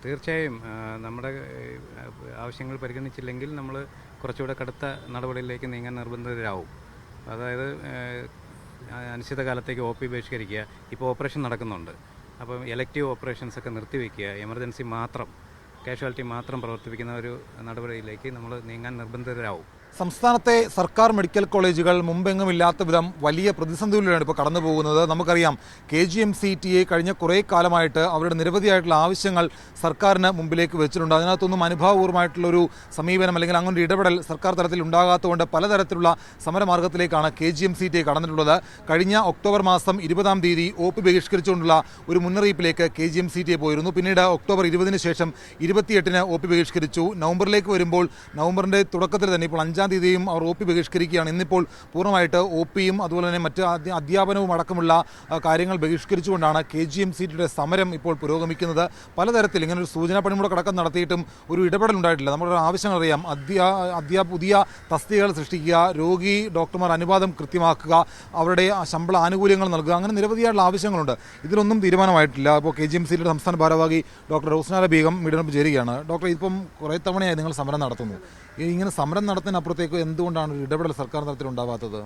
തീർച്ചയായും നമ്മുടെ ആവശ്യങ്ങൾ പരിഗണിച്ചില്ലെങ്കിൽ നമ്മൾ കുറച്ചുകൂടെ കടുത്ത നടപടികളിലേക്ക് നീങ്ങാൻ നിർബന്ധിതരാകും. അതായത് അനിശ്ചിതകാലത്തേക്ക് OP ബഹിഷ്കരിക്കുക. ഇപ്പോൾ ഓപ്പറേഷൻ നടക്കുന്നുണ്ട്. അപ്പം എലക്റ്റീവ് ഓപ്പറേഷൻസൊക്കെ നിർത്തിവെക്കുക. എമർജൻസി മാത്രം, കാഷ്വാലിറ്റി മാത്രം പ്രവർത്തിപ്പിക്കുന്ന ഒരു നടപടിയിലേക്ക് നമ്മൾ നീങ്ങാൻ നിർബന്ധിതരാകും. സംസ്ഥാനത്തെ സർക്കാർ മെഡിക്കൽ കോളേജുകൾ മുമ്പെങ്ങുമില്ലാത്ത വിധം വലിയ പ്രതിസന്ധിയിലൂടെയാണ് ഇപ്പോൾ കടന്നു പോകുന്നത്. നമുക്കറിയാം, KGMCTA കഴിഞ്ഞ കുറേ കാലമായിട്ട് അവരുടെ നിരവധിയായിട്ടുള്ള ആവശ്യങ്ങൾ സർക്കാരിന് മുമ്പിലേക്ക് വെച്ചിട്ടുണ്ട്. അതിനകത്തൊന്നും അനുഭാവപൂർവ്വമായിട്ടുള്ളൊരു സമീപനം അല്ലെങ്കിൽ അങ്ങനെ ഒരു ഇടപെടൽ സർക്കാർ തലത്തിൽ ഉണ്ടാകാത്തതുകൊണ്ട് പലതരത്തിലുള്ള സമരമാർഗത്തിലേക്കാണ് KGMCTA കടന്നിട്ടുള്ളത്. കഴിഞ്ഞ ഒക്ടോബർ മാസം 20-ാം തീയതി OP ബഹിഷ്കരിച്ചുകൊണ്ടുള്ള ഒരു മുന്നറിയിപ്പിലേക്ക് KGMCTA പോയിരുന്നു. പിന്നീട് ഒക്ടോബർ 20-ന് ശേഷം 28-ന് OP ബഹിഷ്കരിച്ചു. നവംബറിലേക്ക് വരുമ്പോൾ നവംബറിൻ്റെ തുടക്കത്തിൽ തന്നെ ഇപ്പോൾ 5-ാം തീയതിയും അവർ OP ബഹിഷ്കരിക്കുകയാണ്. ഇന്നിപ്പോൾ പൂർണ്ണമായിട്ട് OPയും അതുപോലെ തന്നെ മറ്റ് അധ്യാപനവും അടക്കമുള്ള കാര്യങ്ങൾ ബഹിഷ്കരിച്ചുകൊണ്ടാണ് KGMCTയുടെ സമരം ഇപ്പോൾ പുരോഗമിക്കുന്നത്. പലതരത്തിൽ ഇങ്ങനൊരു സൂചനാ പണിമുടക്കടക്കം നടത്തിയിട്ടും ഒരു ഇടപെടൽ ഉണ്ടായിട്ടില്ല. നമ്മുടെ ആവശ്യങ്ങൾ അറിയാം. പുതിയ തസ്തികകൾ സൃഷ്ടിക്കുക, രോഗി ഡോക്ടർമാർ അനുപാതം കൃത്യമാക്കുക, അവരുടെ ശമ്പള ആനുകൂല്യങ്ങൾ നൽകുക, അങ്ങനെ നിരവധിയായിട്ടുള്ള ആവശ്യങ്ങളുണ്ട്. ഇതിലൊന്നും തീരുമാനമായിട്ടില്ല. ഇപ്പോൾ KGMCTയുടെ സംസ്ഥാന ഭാരവാഹി ഡോക്ടർ റോസ്നാല ബീഗം മീഡിയനൊപ്പം ചേരുകയാണ്. ഡോക്ടർ, ഇപ്പം കുറേ തവണയായി നിങ്ങൾ സമരം നടത്തുന്നു. ഇങ്ങനെ സമരം നടത്തുന്നതിനപ്പുറത്തേക്ക് എന്തുകൊണ്ടാണ് ഒരു ഇടപെടൽ സർക്കാർ തലത്തിൽ ഉണ്ടാവാത്തത്?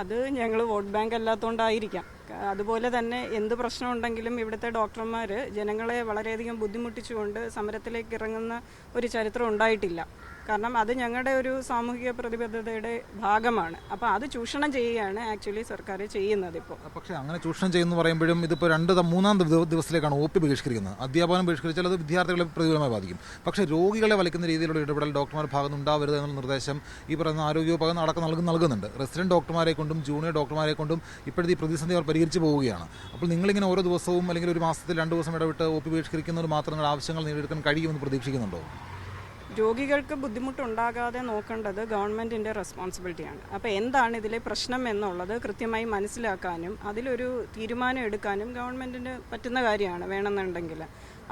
അത് ഞങ്ങൾ വോട്ട് ബാങ്ക് അല്ലാത്തതുകൊണ്ടായിരിക്കാം. അതുപോലെ തന്നെ എന്ത് പ്രശ്നമുണ്ടെങ്കിലും ഇവിടുത്തെ ഡോക്ടർമാർ ജനങ്ങളെ വളരെയധികം ബുദ്ധിമുട്ടിച്ചുകൊണ്ട് സമരത്തിലേക്ക് ഇറങ്ങുന്ന ഒരു ചരിത്രം ഉണ്ടായിട്ടില്ല. കാരണം അത് ഞങ്ങളുടെ ഒരു സാമൂഹിക പ്രതിബദ്ധതയുടെ ഭാഗമാണ്. അപ്പോൾ അത് ചൂഷണം ചെയ്യുകയാണ് ആക്ച്വലി സർക്കാർ ചെയ്യുന്നത് ഇപ്പോൾ. പക്ഷേ അങ്ങനെ ചൂഷണം ചെയ്യുന്നു പറയുമ്പോഴും ഇതിപ്പോൾ 3-ാം ദിവസത്തിലേക്കാണ് OP ബഹിഷ്കരിക്കുന്നത്. അധ്യാപനം ബഹിഷ്കരിച്ചാൽ അത് വിദ്യാർത്ഥികളെ പ്രതികൂലമായി ബാധിക്കും. പക്ഷേ രോഗികളെ വലിക്കുന്ന രീതിയിലുള്ള ഇടപെടൽ ഡോക്ടർമാരുടെ ഭാഗത്ത് ഉണ്ടാവരുത് എന്നുള്ള നിർദ്ദേശം ഈ പറയുന്ന ആരോഗ്യ വിഭാഗം അടക്കം നൽകുന്നുണ്ട്. റെസിഡന്റ് ഡോക്ടർമാരെ കൊണ്ടും ജൂനിയർ ഡോക്ടർമാരെ കൊണ്ടും ഇപ്പോഴത്തെ ഈ പ്രതിസന്ധി അവർ പരിഹരിച്ചു പോവുകയാണ്. അപ്പോൾ നിങ്ങളിങ്ങനെ ഓരോ ദിവസവും അല്ലെങ്കിൽ ഒരു മാസത്തിൽ 2 ദിവസം ഇടവിട്ട് OP ബഹിഷ്കരിക്കുന്നവർ മാത്രം ആവശ്യങ്ങൾ നേടിയെടുക്കാൻ കഴിയുമെന്ന് പ്രതീക്ഷിക്കുന്നുണ്ടോ? രോഗികൾക്ക് ബുദ്ധിമുട്ടുണ്ടാകാതെ നോക്കേണ്ടത് ഗവൺമെൻറ്റിൻ്റെ റെസ്പോൺസിബിലിറ്റിയാണ്. അപ്പോൾ എന്താണ് ഇതിലെ പ്രശ്നം എന്നുള്ളത് കൃത്യമായി മനസ്സിലാക്കാനും അതിലൊരു തീരുമാനം എടുക്കാനും ഗവൺമെൻറ്റിന് പറ്റുന്ന കാര്യമാണ് വേണമെന്നുണ്ടെങ്കിൽ.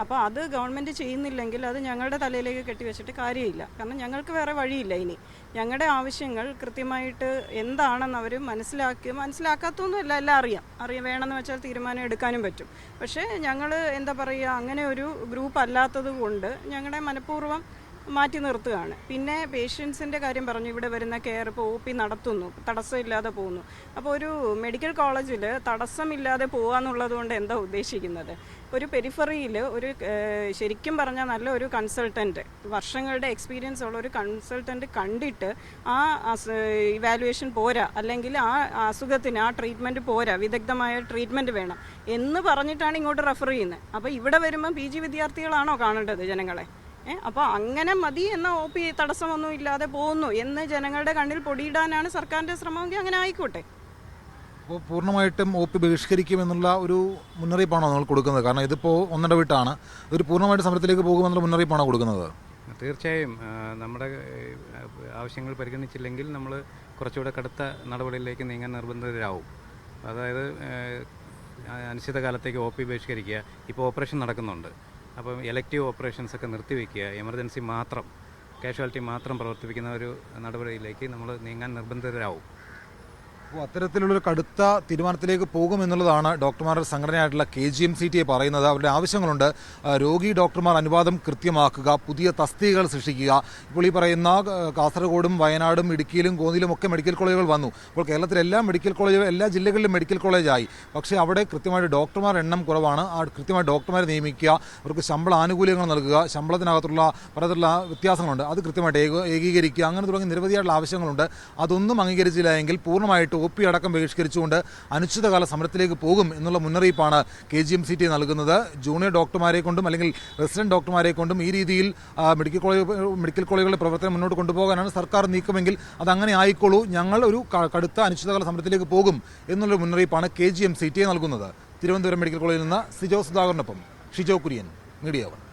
അപ്പോൾ അത് ഗവൺമെൻറ് ചെയ്യുന്നില്ലെങ്കിൽ അത് ഞങ്ങളുടെ തലയിലേക്ക് കെട്ടിവെച്ചിട്ട് കാര്യമില്ല. കാരണം ഞങ്ങൾക്ക് വേറെ വഴിയില്ല. ഇനി ഞങ്ങളുടെ ആവശ്യങ്ങൾ കൃത്യമായിട്ട് എന്താണെന്ന് അവർ മനസ്സിലാക്കാത്തൊന്നുമല്ല, എല്ലാം അറിയാം. വേണമെന്ന് വെച്ചാൽ തീരുമാനം എടുക്കാനും പറ്റും. പക്ഷേ ഞങ്ങൾ എന്താ പറയുക, അങ്ങനെ ഒരു ഗ്രൂപ്പ് അല്ലാത്തത് കൊണ്ട് ഞങ്ങളുടെ മനഃപൂർവ്വം മാറ്റി നിർത്തുകയാണ്. പിന്നെ പേഷ്യൻസിൻ്റെ കാര്യം പറഞ്ഞു. ഇവിടെ വരുന്ന കെയർ ഇപ്പോൾ OP നടത്തുന്നു, തടസ്സമില്ലാതെ പോകുന്നു. അപ്പോൾ ഒരു മെഡിക്കൽ കോളേജിൽ തടസ്സമില്ലാതെ പോകുക എന്നുള്ളത് കൊണ്ട് എന്താ ഉദ്ദേശിക്കുന്നത്? ഒരു പെരിഫറിയിൽ ഒരു ശരിക്കും പറഞ്ഞാൽ നല്ല ഒരു കൺസൾട്ടൻറ്റ്, വർഷങ്ങളുടെ എക്സ്പീരിയൻസ് ഉള്ള ഒരു കൺസൾട്ടൻറ്റ് കണ്ടിട്ട് ആ ഇവാലുവേഷൻ പോരാ, അല്ലെങ്കിൽ ആ അസുഖത്തിന് ആ ട്രീറ്റ്മെൻറ്റ് പോരാ, വിദഗ്ധമായ ട്രീറ്റ്മെൻറ്റ് വേണം എന്ന് പറഞ്ഞിട്ടാണ് ഇങ്ങോട്ട് റെഫർ ചെയ്യുന്നത്. അപ്പോൾ ഇവിടെ വരുമ്പം PG വിദ്യാർത്ഥികളാണോ കാണേണ്ടത് ജനങ്ങളെ? അപ്പോൾ അങ്ങനെ മതി എന്ന OP തടസ്സമൊന്നും ഇല്ലാതെ പോകുന്നു എന്ന് ജനങ്ങളുടെ കണ്ണിൽ പൊടിയിടാനാണ് സർക്കാരിൻ്റെ ശ്രമമെങ്കിൽ അങ്ങനെ ആയിക്കോട്ടെ. അപ്പോൾ പൂർണ്ണമായിട്ടും OP ബഹിഷ്കരിക്കുമെന്നുള്ള ഒരു മുന്നറിയിപ്പാണോ നിങ്ങൾ കൊടുക്കുന്നത്? കാരണം ഇതിപ്പോൾ ഒന്നിടവിട്ടാണ്, ഇതൊരു പൂർണ്ണമായിട്ട് സമരത്തിലേക്ക് പോകുമെന്നുള്ള മുന്നറിയിപ്പാണോ കൊടുക്കുന്നത്? തീർച്ചയായും നമ്മുടെ ആവശ്യങ്ങൾ പരിഗണിച്ചില്ലെങ്കിൽ നമ്മൾ കുറച്ചുകൂടെ കടുത്ത നടപടികളിലേക്ക് നീങ്ങാൻ നിർബന്ധിതരാകും. അതായത് അനിശ്ചിതകാലത്തേക്ക് OP ബഹിഷ്കരിക്കുക. ഇപ്പോൾ ഓപ്പറേഷൻ നടക്കുന്നുണ്ട്. അപ്പം എലക്റ്റീവ് ഓപ്പറേഷൻസൊക്കെ നിർത്തിവെക്കുക. എമർജൻസി മാത്രം, കാഷ്വാലിറ്റി മാത്രം പ്രവർത്തിപ്പിക്കുന്ന ഒരു നടപടിയിലേക്ക് നമ്മൾ നീങ്ങാൻ നിർബന്ധിതരാകും. അപ്പോൾ അത്തരത്തിലുള്ളൊരു കടുത്ത തീരുമാനത്തിലേക്ക് പോകുമെന്നുള്ളതാണ് ഡോക്ടർമാരുടെ സംഘടനയായിട്ടുള്ള KGMCTA പറയുന്നത്. അവരുടെ ആവശ്യങ്ങളുണ്ട്. രോഗി ഡോക്ടർമാർ അനുപാതം കൃത്യമാക്കുക, പുതിയ തസ്തികകൾ സൃഷ്ടിക്കുക. ഇപ്പോൾ ഈ പറയുന്ന കാസർഗോഡും വയനാടും ഇടുക്കിയിലും കോന്നിയിലും ഒക്കെ മെഡിക്കൽ കോളേജുകൾ വന്നു. അപ്പോൾ കേരളത്തിലെ എല്ലാ ജില്ലകളിലും മെഡിക്കൽ കോളേജായി. പക്ഷേ അവിടെ കൃത്യമായിട്ട് ഡോക്ടർമാർ എണ്ണം കുറവാണ്. കൃത്യമായി ഡോക്ടർമാരെ നിയമിക്കുക, അവർക്ക് ശമ്പള ആനുകൂല്യങ്ങൾ നൽകുക, ശമ്പളത്തിനകത്തുള്ള പലതരത്തിലുള്ള വ്യത്യാസങ്ങളുണ്ട്, അത് കൃത്യമായിട്ട് ഏകീകരിക്കുക, അങ്ങനെ തുടങ്ങി നിരവധിയായിട്ടുള്ള ആവശ്യങ്ങളുണ്ട്. അതൊന്നും അംഗീകരിച്ചില്ല എങ്കിൽ പൂർണ്ണമായിട്ട് OP അടക്കം ബഹിഷ്കരിച്ചുകൊണ്ട് അനിശ്ചിതകാല സമരത്തിലേക്ക് പോകും എന്നുള്ള മുന്നറിയിപ്പാണ് KGMCTA നൽകുന്നത്. ജൂനിയർ ഡോക്ടർമാരെ കൊണ്ടും അല്ലെങ്കിൽ റെസിഡന്റ് ഡോക്ടർമാരെ കൊണ്ടും ഈ രീതിയിൽ മെഡിക്കൽ കോളേജുകളുടെ പ്രവർത്തനം മുന്നോട്ട് കൊണ്ടുപോകാനാണ് സർക്കാർ നീക്കമെങ്കിൽ അതങ്ങനെ ആയിക്കോളൂ, ഞങ്ങൾ ഒരു കടുത്ത അനിശ്ചിതകാല സമരത്തിലേക്ക് പോകും എന്നുള്ള മുന്നറിയിപ്പാണ് KGMCTA നൽകുന്നത്. തിരുവനന്തപുരം മെഡിക്കൽ കോളേജിൽ നിന്ന് സിജോ സുധാകരനൊപ്പം ഷിജോ കുര്യൻ, മീഡിയ 1.